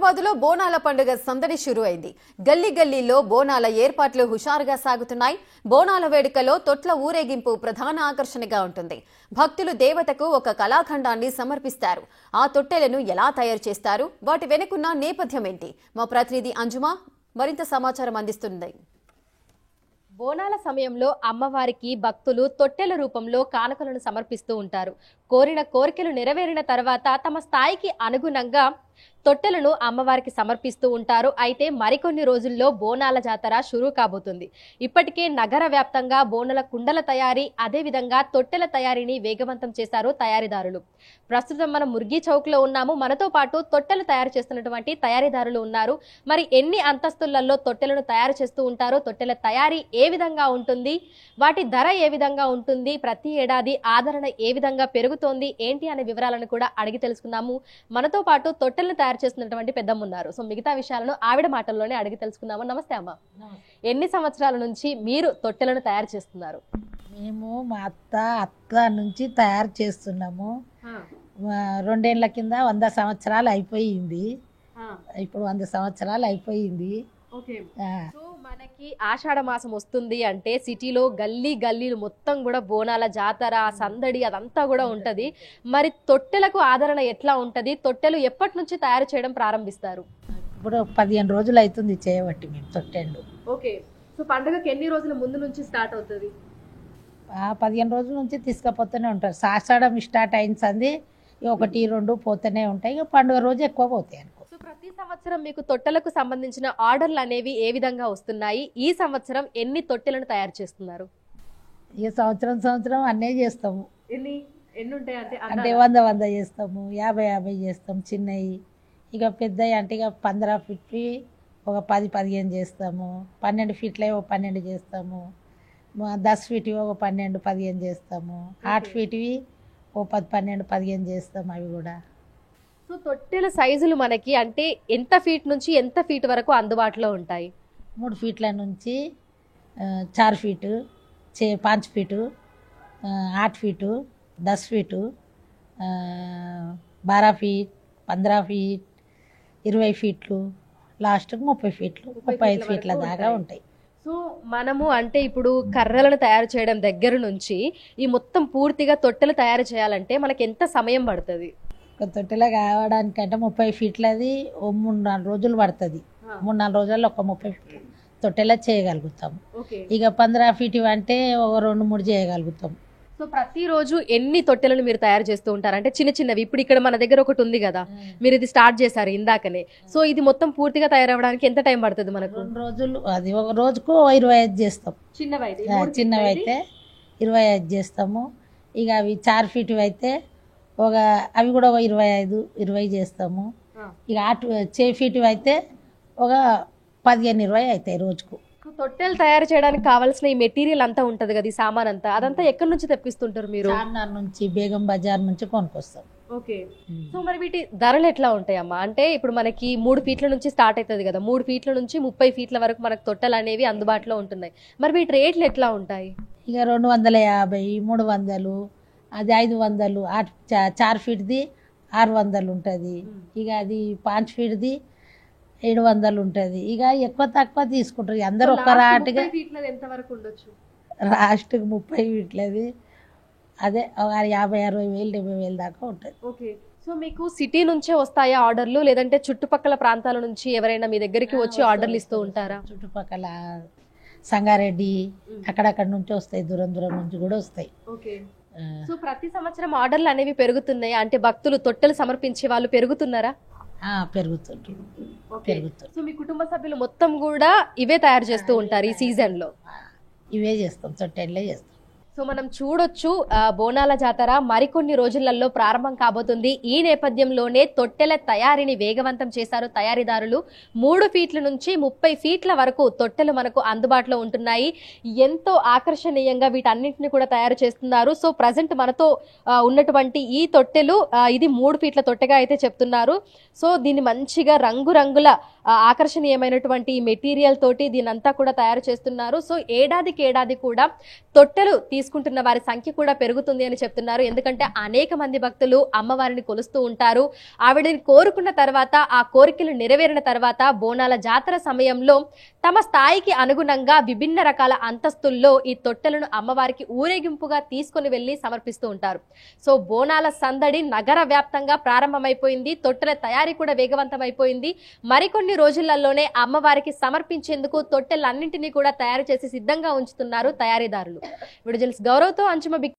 హైదరాబాద్లో బోనాల పండుగ సందడి షురు అయింది. గల్లీ గల్లీలో బోనాల ఏర్పాట్లు హుషారుగా సాగుతున్నాయి. బోనాల వేడుకలో తొట్ల ఊరేగింపు ప్రధాన ఆకర్షణగా ఉంటుంది. భక్తులు దేవతకు ఒక కళాఖండాన్ని సమర్పిస్తారు. ఆ తొట్టెలను ఎలా తయారు చేస్తారు, వాటి వెనుకున్న నేపథ్యం ఏంటి? మా ప్రతినిధి అంజుమా మరింత సమాచారం అందిస్తుంది. బోనాల సమయంలో అమ్మవారికి భక్తులు తొట్టెల రూపంలో కానుకలను సమర్పిస్తూ ఉంటారు. కోరిన కోరికలు నెరవేరిన తర్వాత తమ స్థాయికి అనుగుణంగా తొట్టెలను అమ్మవారికి సమర్పిస్తూ ఉంటారు. అయితే మరికొన్ని రోజుల్లో బోనాల జాతర షురూ కాబోతుంది. ఇప్పటికే నగర వ్యాప్తంగా బోనాల కుండల తయారీ, అదేవిధంగా తొట్టెల తయారీని వేగవంతం చేశారు తయారీదారులు. ప్రస్తుతం మనం ముర్గి చౌక్ లో ఉన్నాము. మనతో పాటు తొట్టెలు తయారు చేస్తున్నటువంటి తయారీదారులు ఉన్నారు. మరి ఎన్ని అంతస్తులలో తొట్టెలను తయారు చేస్తూ ఉంటారో, తొట్టెల తయారీ ఏ విధంగా ఉంటుంది, వాటి ధర ఏ విధంగా ఉంటుంది, ప్రతి ఏడాది ఆదరణ ఏ విధంగా పెరుగుతోంది, ఏంటి అనే వివరాలను కూడా అడిగి తెలుసుకుందాము. మనతో పాటు తొట్టెలను తయారు చేస్తున్నటువంటి పెద్దమ్మ ఉన్నారు. సో మిగతా విషయాలను ఆవిడ మాటల్లోనే అడిగి తెలుసుకుందాము. నమస్తే అమ్మ. ఎన్ని సంవత్సరాల నుంచి మీరు తొట్టెలను తయారు చేస్తున్నారు? మేము మా అత్త నుంచి తయారు చేస్తున్నాము. 2 ఏళ్ల కింద 100 సంవత్సరాలు అయిపోయింది. ఇప్పుడు 100 సంవత్సరాలు అయిపోయింది. సో మనకి ఆషాఢ మాసం వస్తుంది అంటే సిటీలో గల్లీ గల్లీలు మొత్తం కూడా బోనాల జాతర, సందడి అదంతా కూడా ఉంటది. మరి తొట్టెలకు ఆదరణ ఎట్లా ఉంటది? తొట్టెలు ఎప్పటి నుంచి తయారు చేయడం ప్రారంభిస్తారు? ఇప్పుడు 15 రోజులు అవుతుంది చేయబట్టి మేము తొట్టెండు. ఓకే. సో పండుగకి ఎన్ని రోజుల ముందు నుంచి స్టార్ట్ అవుతుంది? 15 రోజుల నుంచి తీసుకుపోతూనే ఉంటారు. ఆషాఢం స్టార్ట్ అయింది, 1, 2 పోతూనే ఉంటాయి. ఇక పండుగ రోజు ఎక్కువ పోతాయి అనుకో. సో ప్రతి సంవత్సరం మీకు తొట్టెలకు సంబంధించిన ఆర్డర్లు అనేవి ఏ విధంగా వస్తున్నాయి? ఈ సంవత్సరం ఎన్ని తొట్టెలను తయారు చేస్తున్నారు? ఇక సంవత్సరం అన్నీ చేస్తాము. ఎన్ని ఉంటాయి అంటే 100 చేస్తాము, 50 చేస్తాం చిన్నవి. ఇక పెద్దవి అంటే ఇక 15 ఫీట్వి ఒక 10-15 చేస్తాము. 12 ఫీట్లవి ఒక 12 చేస్తాము. 10 ఫీట్వి ఒక 12-15 చేస్తాము. 8 ఫీట్వి ఓ 10-12-15 చేస్తాము. అవి కూడా. సో తొట్టెల సైజులు మనకి అంటే ఎంత ఫీట్ నుంచి ఎంత ఫీట్ వరకు అందుబాటులో ఉంటాయి? 3 ఫీట్ల నుంచి 4 feet, 5 feet, 8 feet, 10 feet, 12 feet, 15 feet, 20 ఫీట్లు, లాస్ట్కి 30 ఫీట్లు, 35 ఫీట్ల దాకా ఉంటాయి. సో మనము అంటే ఇప్పుడు కర్రలను తయారు చేయడం దగ్గర నుంచి ఈ మొత్తం పూర్తిగా తొట్టెలు తయారు చేయాలంటే మనకి ఎంత సమయం పడుతుంది? ఒక తొట్టెల కావడానికంటే 30 ఫీట్లది ఓ 3-4 రోజులు పడుతుంది. 3-4 రోజుల్లో ఒక 30 ఫీట్లు తొట్టెల చేయగలుగుతాం. ఇక 15 ఫీట్ అంటే ఒక 2-3 చేయగలుగుతాం. సో ప్రతిరోజు ఎన్ని తొట్టెలను మీరు తయారు చేస్తూ ఉంటారు? అంటే చిన్న చిన్నవి. ఇప్పుడు ఇక్కడ మన దగ్గర ఒకటి ఉంది కదా, మీరు ఇది స్టార్ట్ చేశారు ఇందాకనే. సో ఇది మొత్తం పూర్తిగా తయారవడానికి ఎంత టైం పడుతుంది మనకు? 2 రోజులు. అది ఒక రోజుకు 25 చేస్తాం. చిన్నవి అయితే 25 చేస్తాము. ఇక అవి 4 ఫీట్ అయితే అవి కూడా ఒక 25-20 చేస్తాము. ఇక 8 ఫీట్ అయితే ఒక 15-20 అవుతాయి రోజుకు. తొట్టెలు తయారు చేయడానికి కావాల్సిన ఈ మెటీరియల్ అంతా ఉంటది కదా, ఈ సామాన్ అంతా, అదంతా ఎక్కడి నుంచి తెప్పిస్తుంటారు మీరు? చార్మినార్ నుంచి, బేగం బజార్ నుంచి కొనుక్కొస్తాం. ఓకే. సో మరి వీటి ధరలు ఎట్లా ఉంటాయమ్మా? అంటే ఇప్పుడు మనకి 3 ఫీట్ల నుంచి స్టార్ట్ అవుతుంది కదా, 3 ఫీట్ల నుంచి 30 ఫీట్ల వరకు మనకు తొట్టెలు అనేవి అందుబాటులో ఉంటున్నాయి. మరి వీటి రేట్లు ఎట్లా ఉంటాయి? ఇక 250, 300, అది 500. 4 ఫీట్ది 600 ఉంటుంది. ఇక అది 5 ఫీట్ది 700 ఉంటుంది. ఇక ఎక్కువ తక్కువ తీసుకుంటారు అందరు ఒక్క రాటుగా. ఎంత వరకు ఉండొచ్చు? లాస్ట్కి 30 ఫీట్లది అదే 50-60 వేలు 70 వేలు దాకా ఉంటుంది. ఓకే. సో మీకు సిటీ నుంచే వస్తాయా ఆర్డర్లు, లేదంటే చుట్టుపక్కల ప్రాంతాల నుంచి ఎవరైనా మీ దగ్గరికి వచ్చి ఆర్డర్లు ఇస్తూ ఉంటారా? చుట్టుపక్కల సంగారెడ్డి అక్కడక్కడ నుంచి వస్తాయి, దూరం నుంచి కూడా వస్తాయి. ఓకే. సో ప్రతి సంవత్సరం ఆర్డర్లు అనేవి పెరుగుతున్నాయి అంటే భక్తులు తొట్టెలు సమర్పించే వాళ్ళు పెరుగుతున్నారా? పెరుగుతుంది. సో మీ కుటుంబ సభ్యులు మొత్తం కూడా ఇవే తయారు చేస్తూ ఉంటారు ఈ సీజన్ లో? ఇవే చేస్తాం, తొట్టెళ్ళే చేస్తాం. సో మనం చూడొచ్చు బోనాల జాతర మరికొన్ని రోజులలో ప్రారంభం కాబోతుంది. ఈ నేపథ్యంలోనే తొట్టెల తయారీని వేగవంతం చేశారు తయారీదారులు. 3 ఫీట్ల నుంచి 30 ఫీట్ల వరకు తొట్టెలు మనకు అందుబాటులో ఉంటున్నాయి. ఎంతో ఆకర్షణీయంగా వీటన్నింటిని కూడా తయారు చేస్తున్నారు. సో ప్రజెంట్ మనతో ఉన్నటువంటి ఈ తొట్టెలు ఇది 3 ఫీట్ల తొట్టెగా అయితే చెప్తున్నారు. సో దీన్ని మంచిగా రంగురంగుల ఆకర్షణీయమైనటువంటి మెటీరియల్ తోటి దీనంతా కూడా తయారు చేస్తున్నారు. సో ఏడాదికి ఏడాది కూడా తొట్టెలు తీసుకుంటున్న వారి సంఖ్య కూడా పెరుగుతుంది అని చెప్తున్నారు. ఎందుకంటే అనేక మంది భక్తులు అమ్మవారిని కొలుస్తూ ఉంటారు. ఆవిడని కోరుకున్న తర్వాత ఆ కోరికలు నెరవేరిన తర్వాత బోనాల జాతర సమయంలో తమ స్థాయికి అనుగుణంగా విభిన్న రకాల అంతస్తుల్లో ఈ తొట్టెలను అమ్మవారికి ఊరేగింపుగా తీసుకొని వెళ్లి సమర్పిస్తూ ఉంటారు. సో బోనాల సందడి నగర వ్యాప్తంగా ప్రారంభమైపోయింది. తొట్టెల తయారీ కూడా వేగవంతమైపోయింది. మరికొన్ని రోజులలోనే అమ్మవారికి సమర్పించేందుకు తొట్టెలన్నింటినీ కూడా తయారు చేసి సిద్ధంగా ఉంచుతున్నారు తయారీదారులు. విడుదల గౌరవ్తో అంచుమ.